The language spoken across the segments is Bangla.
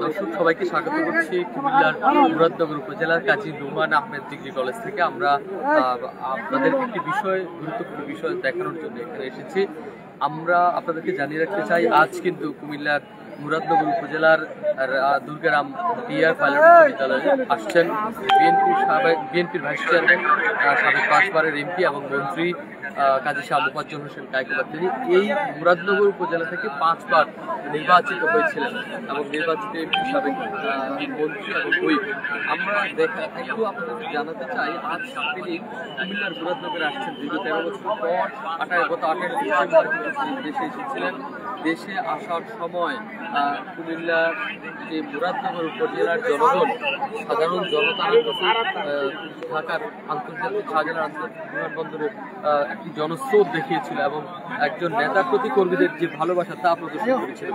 দর্শক সবাইকে স্বাগত করছি কুমিল্লার মুরাদনগর উপজেলার কাজী নোমান আহমেদ ডিগ্রি কলেজ থেকে। আমরা আপনাদের একটি গুরুত্বপূর্ণ বিষয় দেখানোর জন্য এখানে এসেছি। আমরা আপনাদেরকে জানিয়ে রাখতে চাই, আজ কিন্তু কুমিল্লার মুরাদনগর উপজেলার দুর্গারাম ডিআর পাইলট বিদ্যালয়ে আসছেন বিএনপির ভাইস চেয়ারম্যান, সাবেক 5 বারের এমপি এবং মন্ত্রী কাজী শাহ মোফাজ্জল হোসেন কায়কোবাদ। তিনি এই মুরাদনগর উপজেলা থেকে 5 বার নির্বাচিত হয়েছিলেন এবং নির্বাচিত এমপি, সাবেক মন্ত্রী এবং হুইপ। আমরা একটু আপনাদের জানাতে চাই, আজ তিনি কুমিল্লার মুরাদনগরে আসছেন দীর্ঘ 13 বছর পর। গত 28 ডিসেম্বর দেশে এসেছিলেন। দেশে আসার সময় কুমিল্লার যে মুরাদনগর উপজেলার জনগণ, সাধারণ জনতা ঢাকার আন্তর্জাতিক শাহজালাল আন্তর্জাতিক বিমানবন্দরে একটি জনস্রোত দেখিয়েছিল এবং একজন নেতার প্রতি কর্মীদের যে ভালোবাসা তা প্রদর্শন করেছিল।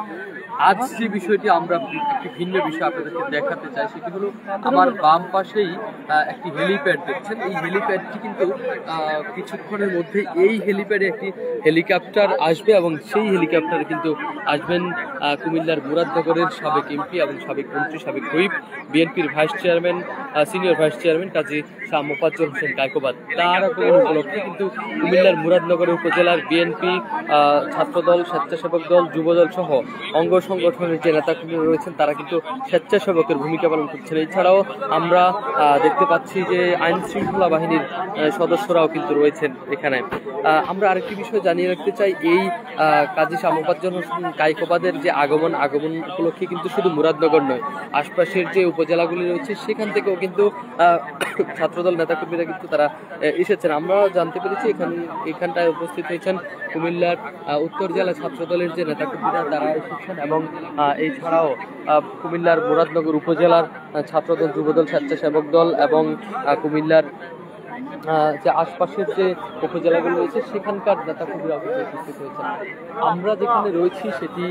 আজ যে বিষয়টি আমরা একটি ভিন্ন বিষয় আপনাদেরকে দেখাতে চাই, সেটি হলো আমার বাম পাশেই একটি হেলিপ্যাড দেখছেন। এই হেলিপ্যাডটি কিন্তু কিছুক্ষণের মধ্যে এই হেলিপ্যাডে একটি হেলিকপ্টার আসবে এবং সেই হেলিকপ্টারে কিন্তু আসবেন কুমিল্লার মুরাদনগরের সাবেক এমপি এবং সাবেক মন্ত্রী, সাবেক হুইপ, বিএনপির vice chairman, senior vice chairman Kazi Shah Mofazzal Hossain Kaikobad. তার উপলক্ষে কিন্তু কুমিল্লার মুরাদনগর উপজেলার বিএনপি, ছাত্রদল, স্বেচ্ছাসেবক দল, যুবদল সহ অঙ্গ সংগঠনের যে নেতাকর্মীরা রয়েছেন তারা কিন্তু স্বেচ্ছাসেবকের ভূমিকা পালন করছেন। এছাড়াও আমরা দেখতে পাচ্ছি যে আইন শৃঙ্খলা বাহিনীর সদস্যরাও কিন্তু রয়েছেন এখানে। আমরা আরেকটি বিষয় জানিয়ে রাখতে চাই, এই কাজী শাহ মোফাজ্জল হোসেন কায়কোবাদের যে আগমন উপলক্ষে কিন্তু শুধু মুরাদনগর নয়, আশপাশের যে উপজেলাগুলি রয়েছে সেখান থেকেও কিন্তু ছাত্রদল নেতাকর্মীরা কিন্তু তারা এসেছেন। আমরা জানতে পেরেছি এখানটায় উপস্থিত হয়েছেন কুমিল্লার উত্তর জেলা ছাত্রদলের যে নেতাকর্মীরা তারা এসেছেন এবং এছাড়াও কুমিল্লার মুরাদনগর উপজেলার ছাত্রদল, যুবদল, স্বেচ্ছাসেবক দল এবং কুমিল্লার যে আশপাশের যে উপজেলাগুলো রয়েছে সেখানকার নেতাকর্মীরা উপস্থিত হয়েছেন। আমরা যেখানে রয়েছি সেটি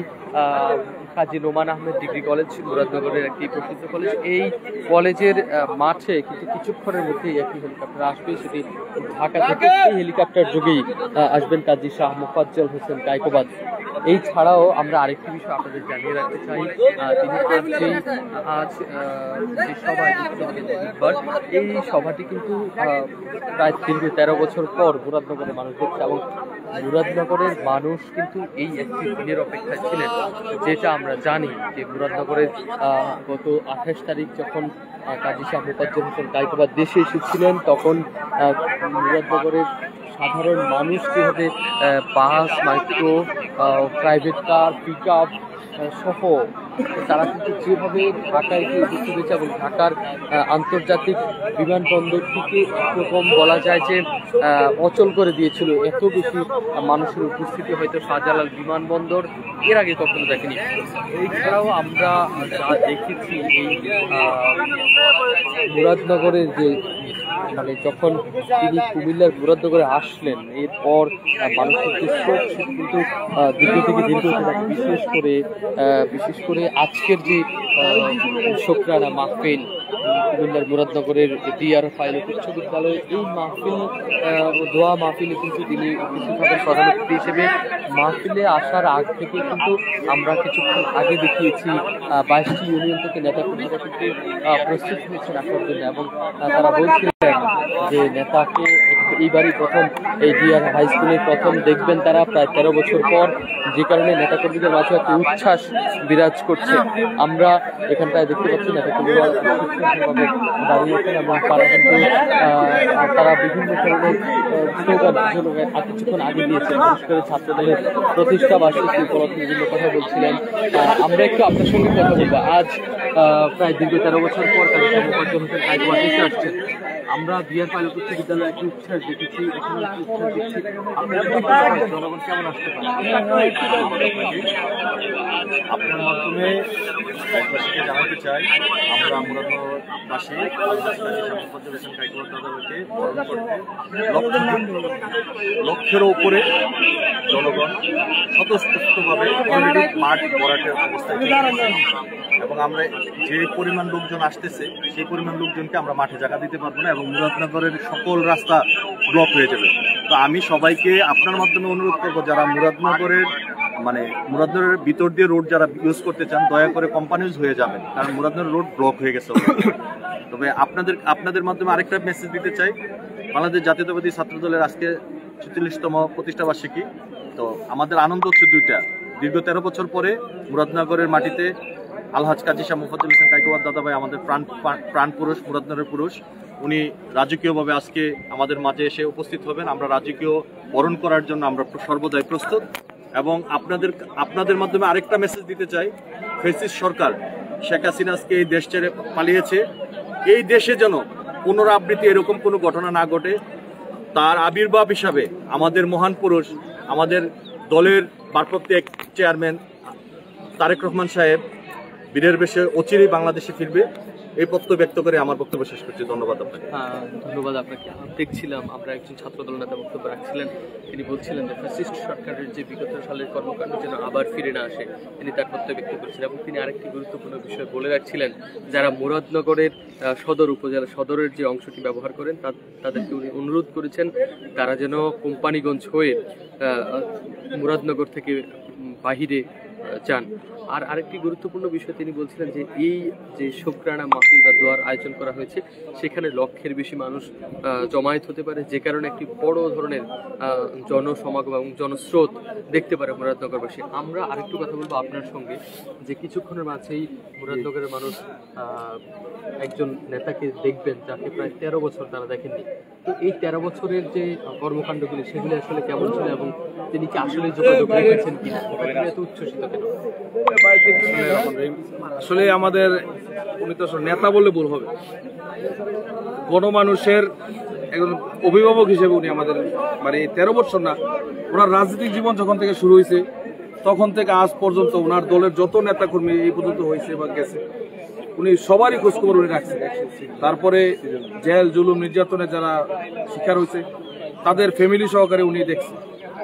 কাজী নোমান আহমেদ ডিগ্রি কলেজ, মুরাদনগরের একটি প্রসিদ্ধ কলেজ। এই কলেজের মাঠে কিন্তু কিছুক্ষণের মধ্যেই একটি হেলিকপ্টার আসবে, সেটি ঢাকা থেকে। এই হেলিকপ্টার যোগেই আসবেন কাজী শাহ মোফাজ্জল হোসেন কায়কোবাদ। এই ছাড়াও আমরা আরেকটি বিষয় আপনাদের জানিয়ে রাখতে চাই, তিনি আজ যে সভা, এই সভাটি কিন্তু প্রায় দীর্ঘ 13 বছর পর মুরাদনগরের মানুষ দেখছে এবং মুরাদনগরের মানুষ কিন্তু এই একটি দিনের অপেক্ষায় ছিলেন। যেটা আমরা জানি যে মুরাদনগরের গত 28 তারিখ যখন কাজী শাহ মোফাজ্জল হোসেন কায়কোবাদ দেশে এসেছিলেন, তখন মুরাদনগরের সাধারণ মানুষ যেভাবে bus, micro, private car, pick up সহ তারা কিন্তু যেভাবে ঢাকায় গিয়ে উপস্থিত হয়েছে এবং ঢাকার আন্তর্জাতিক বিমানবন্দরটিকে একরকম বলা যায় যে অচল করে দিয়েছিল। এত বেশি মানুষের উপস্থিতি হয়তো শাহজালাল বিমানবন্দর এর আগে কখনো দেখেনি। এছাড়াও আমরা যা দেখেছি এই মুরাদনগরের যে যখন তিনি কুমিল্লার মুরাদনগরে আসলেন, এরপর মানুষের যে শোক সেটি কিন্তু দীর্ঘ থেকে দীর্ঘ হতে থাকে। বিশেষ করে আজকের যে শোকরানা মাহফিল কুমিল্লার মুরাদনগরের ডিআর পাইলট উচ্চ বিদ্যালয়ে, এই মাহফিল দোয়া মাহফিলে কিন্তু তিনি উপস্থিত হবেন প্রধান অতিথি হিসেবে। মাহফিলে আসার আগ থেকে কিন্তু আমরা কিছুক্ষণ আগে দেখিয়েছি 22টি ইউনিয়ন থেকে নেতাকর্মীরা কিন্তু প্রস্তুত হয়েছেন আসার জন্য এবং তারা বলছিলেন যে নেতাকে এইবারই প্রথম এই ডিআর হাই স্কুলে প্রথম দেখবেন তারা প্রায় 13 বছর পর, যে কারণে নেতাকর্মীদের মাঝে একটা উচ্ছ্বাস বিরাজ করছে। আমরা এখানটায় দেখতে পাচ্ছি নেতাকর্মীরা দাঁড়িয়েছেন এবং তারা কিন্তু তারা বিভিন্ন ধরনের স্লোগান কিছুক্ষণ আগে দিয়েছেন। বিশেষ করে ছাত্রদলের প্রতিষ্ঠা বার্ষিকী উপলক্ষে বিভিন্ন কথা বলছিলেন। আমরা একটু আপনার সঙ্গে কথা বলবো। আজ প্রায় দীর্ঘ 13 বছর পর কাজী শাহ মোফাজ্জল হোসেন কায়কোবাদ দেশে আসছেন। আমরা ডিআর পাইলট উচ্চ বিদ্যালয়ে একটি উচ্ছ্বাস দেখেছি, এখানে একটি উচ্ছ্বাস দেখছি। জনগণ কেমন আসতে পারে? আপনার মাধ্যমে দেশবাসীকে জানাতে চাই আমরা মুরাদনগরবাসী দাদাকে বরণ করতে লক্ষের উপরে জনগণ স্বতঃস্ফূর্তভাবে অলরেডি মাঠ ভরাটের অবস্থায় এবং আমরা যে পরিমাণ লোকজন আসতেছে সেই পরিমাণ লোকজনকে আমরা মাঠে জায়গা দিতে পারবো না এবং মুরাদনগরের সকল রাস্তা ব্লক হয়ে যাবে। তো আমি সবাইকে আপনার মাধ্যমে অনুরোধ করবো যারা মুরাদনগরের ভিতর দিয়ে রোড যারা ইউজ করতে চান দয়া করে কম্পানিজ হয়ে যাবেন, কারণ মুরাদনগর রোড ব্লক হয়ে গেছে। তবে আপনাদের মাধ্যমে আরেকটা মেসেজ দিতে চাই, বাংলাদেশ জাতীয়তাবাদী ছাত্র দলের আজকে ৪৪তম প্রতিষ্ঠা বার্ষিকী। তো আমাদের আনন্দ হচ্ছে দুইটা, দীর্ঘ ১৩ বছর পরে মুরাদনগরের মাটিতে আলহাজ কাজী শাহ মোফাজ্জল হোসেন কায়কোবাদ দাদাভাই আমাদের প্রাণ পুরুষ, মুরাদনগরের পুরুষ, উনি রাজকীয়ভাবে আজকে আমাদের মাঝে এসে উপস্থিত হবেন। আমরা রাজকীয় বরণ করার জন্য আমরা সর্বদাই প্রস্তুত। এবং আপনাদের মাধ্যমে আরেকটা মেসেজ দিতে চাই, ফ্যাসিস্ট সরকার শেখ হাসিনা আজকে এই দেশ ছেড়ে পালিয়েছে, এই দেশে যেন পুনরাবৃত্তি এরকম কোনো ঘটনা না ঘটে, তার আবির্ভাব হিসাবে আমাদের মহান পুরুষ, আমাদের দলের ভারপ্রাপ্ত চেয়ারম্যান তারেক রহমান সাহেব বীরের বেশে অচিরেই বাংলাদেশে ফিরবে, এই বক্তব্য ব্যক্ত করে আমার বক্তব্য শেষ করছি। ধন্যবাদ আপনাকে। ধন্যবাদ আপনাকে। দেখছিলাম আমরা একজন ছাত্রদল নেতা বক্তব্য রাখছিলেন, তিনি বলছিলেন যে ফ্যাসিস্ট সরকারের যে বিগত সালের কর্মকাণ্ড যেন আবার ফিরে না আসে, তিনি তার বক্তব্য ব্যক্ত করেছিলেন। এবং তিনি আরেকটি গুরুত্বপূর্ণ বিষয় বলে রাখছিলেন, যারা মুরাদনগরের সদর উপজেলা সদরের যে অংশটি ব্যবহার করেন তাদেরকে উনি অনুরোধ করেছেন তারা যেন কোম্পানিগঞ্জ হয়ে মুরাদনগর থেকে বাহিরে যান। আর আরেকটি গুরুত্বপূর্ণ বিষয় তিনি বলছিলেন যে এই যে শুকরানা মাহফিল বা দোয়ার আয়োজন করা হয়েছে সেখানে লক্ষের বেশি মানুষ জমায়েত হতে পারে, যে কারণে একটি বড় ধরনের জনসমাগম এবং জনস্রোত দেখতে পারে মুরাদনগরবাসী। আমরা আরেকটু কথা বলবো আপনার সঙ্গে যে কিছুক্ষণের মাঝেই মুরাদনগরের মানুষ একজন নেতাকে দেখবেন যাকে প্রায় ১৩ বছর তারা দেখেননি। তো এই ১৩ বছরের যে কর্মকাণ্ডগুলি সেগুলি আসলে কেমন ছিল এবং তিনি কি আসলে যোগাযোগ রেখেছেন কিনা, এত উচ্ছ্বসিত কেন? আসলে আমাদের উনি তো নেতা বললে ভুল হবে, গণমানুষের একজন অভিভাবক হিসেবে উনি আমাদের মানে ১৩ বছর না, ওনার রাজনৈতিক জীবন যখন থেকে শুরু হয়েছে তখন থেকে আজ পর্যন্ত ওনার দলের যত নেতাকর্মী এই পর্যন্ত হয়েছে বা গেছে উনি সবারই খোঁজখবর উনি রাখছেন। তারপরে জেল জুলুম নির্যাতনে যারা শিকার হয়েছে তাদের ফ্যামিলি সহকারে উনি দেখছেন।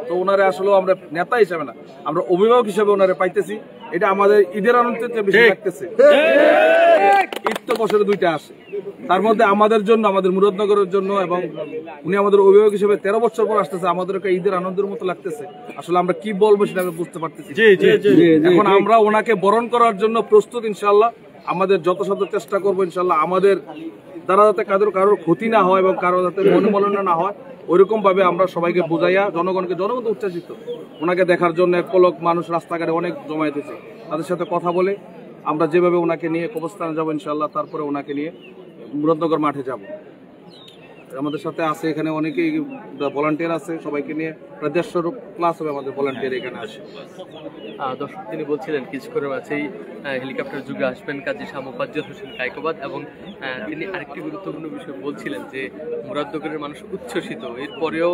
তো ওনারে আসলেও আমরা নেতা হিসাবে না, আমরা অভিভাবক হিসেবে ওনারে পাইতেছি। এটা আমাদের ঈদের আনন্দের চেয়ে বেশি লাগতেছে। ঈদ তো বছরে দুইটা আসে, তার মধ্যে আমাদের জন্য, আমাদের মুরাদনগরের জন্য, এবং উনি আমাদের অভিভাবক হিসেবে ১৩ বছর পর আসতেছে, আমাদের একটা ঈদের আনন্দের মতো লাগতেছে। আসলে আমরা কি বলবো সেটা আমি বুঝতে পারতেছি। এখন আমরা ওনাকে বরণ করার জন্য প্রস্তুত ইনশাল্লাহ। আমাদের যথাসাধ্য চেষ্টা করবো ইনশাল্লাহ, আমাদের দ্বারা যাতে কারোর ক্ষতি না হয় এবং কারো যাতে মনোমালিন্য না হয় ওইরকম ভাবে আমরা সবাইকে বোঝাইয়া জনগণ উচ্ছ্বাসিত ওনাকে দেখার জন্য এক পলক মানুষ রাস্তাঘাটে অনেক জমায়েত হয়েছে, তাদের সাথে কথা বলে আমরা যেভাবে ওনাকে নিয়ে কবরস্থানে যাবো ইনশাল্লাহ, তারপরে ওনাকে নিয়ে মুরাদনগর মাঠে যাব। আমাদের সাথে আছে এখানে অনেকেই ভলান্টিয়ার আছে, সবাইকে নিয়ে প্রায় ১৫০ প্লাস হবে আমাদের ভলান্টিয়ার এখানে আসে। দর্শক তিনি বলছিলেন কিছুক্ষণের মাঝেই হেলিকপ্টার যুগে আসবেন কাজী শাহ মোফাজ্জল হোসেন কায়কোবাদ, এবং তিনি আরেকটি গুরুত্বপূর্ণ বিষয় বলছিলেন যে মুরাদনগরের মানুষ উচ্ছ্বসিত, এরপরেও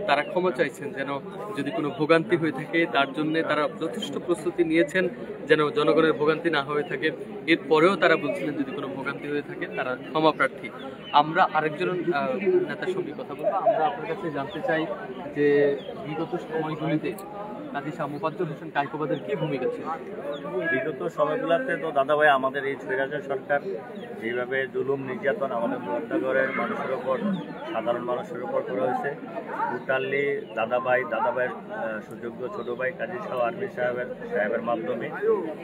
তারা ক্ষমা চাইছেন যেন যদি কোনো ভোগান্তি হয়ে থাকে তার জন্য তারা যথেষ্ট প্রস্তুতি নিয়েছেন যেন জনগণের ভোগান্তি না হয়ে থাকে। এরপরেও তারা বলছিলেন যদি কোনো ভোগান্তি হয়ে থাকে তারা ক্ষমা প্রার্থী। আমরা আরেকজন নেতার সঙ্গে কথা বলবো। আমরা আপনার কাছে জানতে চাই যে বিগত সময়গুলিতে কাজী শাহ মোফাজ্জল হোসেন কায়কোবাদের কি ভূমিকা ছিল? বিগত সময়গুলোতে তো দাদাভাই আমাদের এই স্বৈরাচার সরকার যেভাবে জুলুম নির্যাতন আমাদের মুরাদনগরের মানুষের ওপর, সাধারণ মানুষের ওপর করা হয়েছে, টোটালি দাদাভাইয়ের সুযোগ্য ছোট ভাই কাজী শাহ আর্মি সাহেবের মাধ্যমে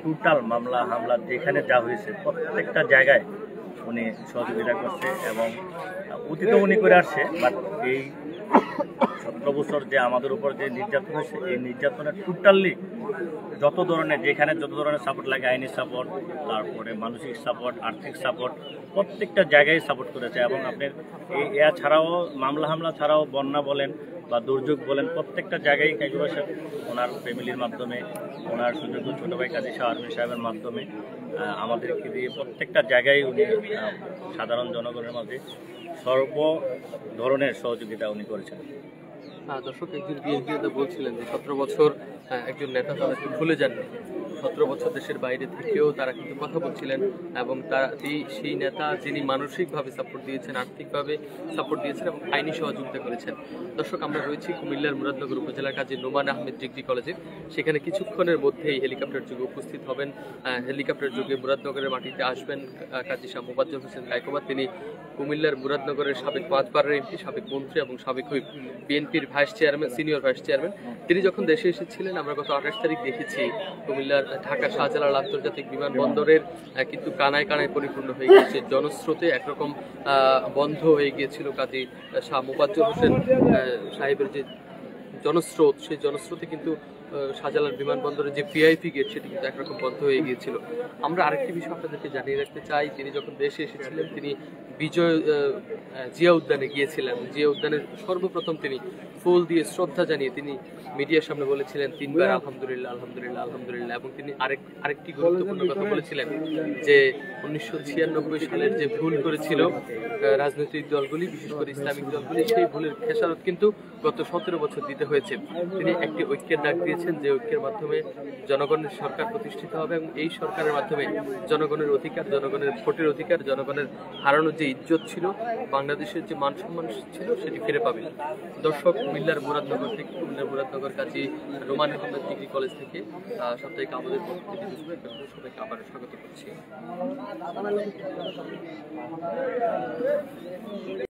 টোটাল মামলা হামলা যেখানে যা হয়েছে প্রত্যেকটা জায়গায় উনি সহযোগিতা করছে এবং অতীতে উনি করে আসছে। বাট এই ১৭ বছর যে আমাদের উপর যে নির্যাতন হয়েছে এই নির্যাতনের টোটালি যত ধরনের সাপোর্ট লাগে, আইনি সাপোর্ট, তারপরে মানসিক সাপোর্ট, আর্থিক সাপোর্ট, প্রত্যেকটা জায়গায় সাপোর্ট করেছে। এবং আপনার ছাড়াও মামলা হামলা ছাড়াও বন্যা বলেন বা দুর্যোগ বলেন প্রত্যেকটা জায়গায় কায়কোবাদ সাহেব ওনার ফ্যামিলির মাধ্যমে, ওনার সুযোগ্য ছোট ভাই কাজী শাহ আর্মি সাহেবের মাধ্যমে আমাদেরকে দিয়ে প্রত্যেকটা জায়গায় উনি সাধারণ জনগণের মাঝে সর্ব ধরনের সহযোগিতা উনি করেছেন। দর্শক একজন বিএনপি নেতা বলছিলেন যে ১৭ বছর একজন নেতা তাদেরকে ভুলে যাননি। 17 বছর দেশের বাইরে থেকেও তারা কিন্তু কথা বলছিলেন এবং তারা সেই নেতা যিনি মানসিকভাবে সাপোর্ট দিয়েছেন, আর্থিকভাবে সাপোর্ট দিয়েছেন এবং আইনি সহযোগিতা করেছেন। দর্শক, আমরা রয়েছি কুমিল্লার মুরাদনগর উপজেলার কাজী নোমান আহমেদ ডিগ্রি কলেজে। সেখানে কিছুক্ষণের মধ্যেই হেলিকপ্টার যোগে উপস্থিত হবেন, হেলিকপ্টার যোগে মুরাদনগরের মাটিতে আসবেন কাজী শাহ মোবাজ্জেম হোসেন কায়কোবাদ। তিনি কুমিল্লার মুরাদনগরের সাবেক 5 বারের এমপি, সাবেক মন্ত্রী এবং সাবেক হুইপ, বিএনপির vice chairman, senior vice chairman. তিনি যখন দেশে এসেছিলেন, আমরা গত 28 তারিখ দেখেছি কুমিল্লার ঢাকা শাহজালাল আন্তর্জাতিক বিমানবন্দরের কিন্তু কানায় কানায় পরিপূর্ণ হয়ে গেছে, জনস্রোতে একরকম বন্ধ হয়ে গিয়েছিল কাজী শাহ মোবাজ্জেম হোসেন সাহেবের যে জনস্রোত, সেই জনস্রোতে কিন্তু শাহজালাল বিমানবন্দরের যে ভিআইপি গেট সেটি কিন্তু একরকম বন্ধ হয়ে গিয়েছিল। আমরা আরেকটি বিষয় আপনাদেরকে জানিয়ে রাখতে চাই, তিনি যখন দেশে এসেছিলেন তিনি বিজয় জিয়া উদ্যানে গিয়েছিলেন। জিয়া উদ্যানের সর্বপ্রথম তিনি ফুল দিয়ে শ্রদ্ধা জানিয়ে তিনি মিডিয়ার সামনে বলেছিলেন 3 বার আলহামদুলিল্লাহ, আলহামদুলিল্লাহ, আলহামদুলিল্লাহ। এবং তিনি আরেকটি গুরুত্বপূর্ণ কথা বলেছিলেন যে 1996 সালের যে ভুল করেছিল রাজনৈতিক দলগুলি, বিশেষ করে ইসলামিক দলগুলি, সেই ভুলের খেসারত কিন্তু গত 17 বছর দিতে হয়েছে। তিনি একটি ঐক্যের ডাক দিয়েছেন, যে ঐক্যের মাধ্যমে জনগণের সরকার প্রতিষ্ঠিত হবে এবং এই সরকারের মাধ্যমে জনগণের অধিকার, জনগণের ভোটের অধিকার, জনগণের হারানো যে ইজ্জত ছিল, বাংলাদেশের যে মান সম্মান ছিল, সেটি ফিরে পাবে। দর্শক, কুমিল্লার মুরাদনগর থেকে, কুমিল্লার মুরাদনগর কাজী নোমান আহমেদ ডিগ্রি কলেজ থেকে সাপ্তাহিক আমাদের সবাইকে আবার স্বাগত করছি।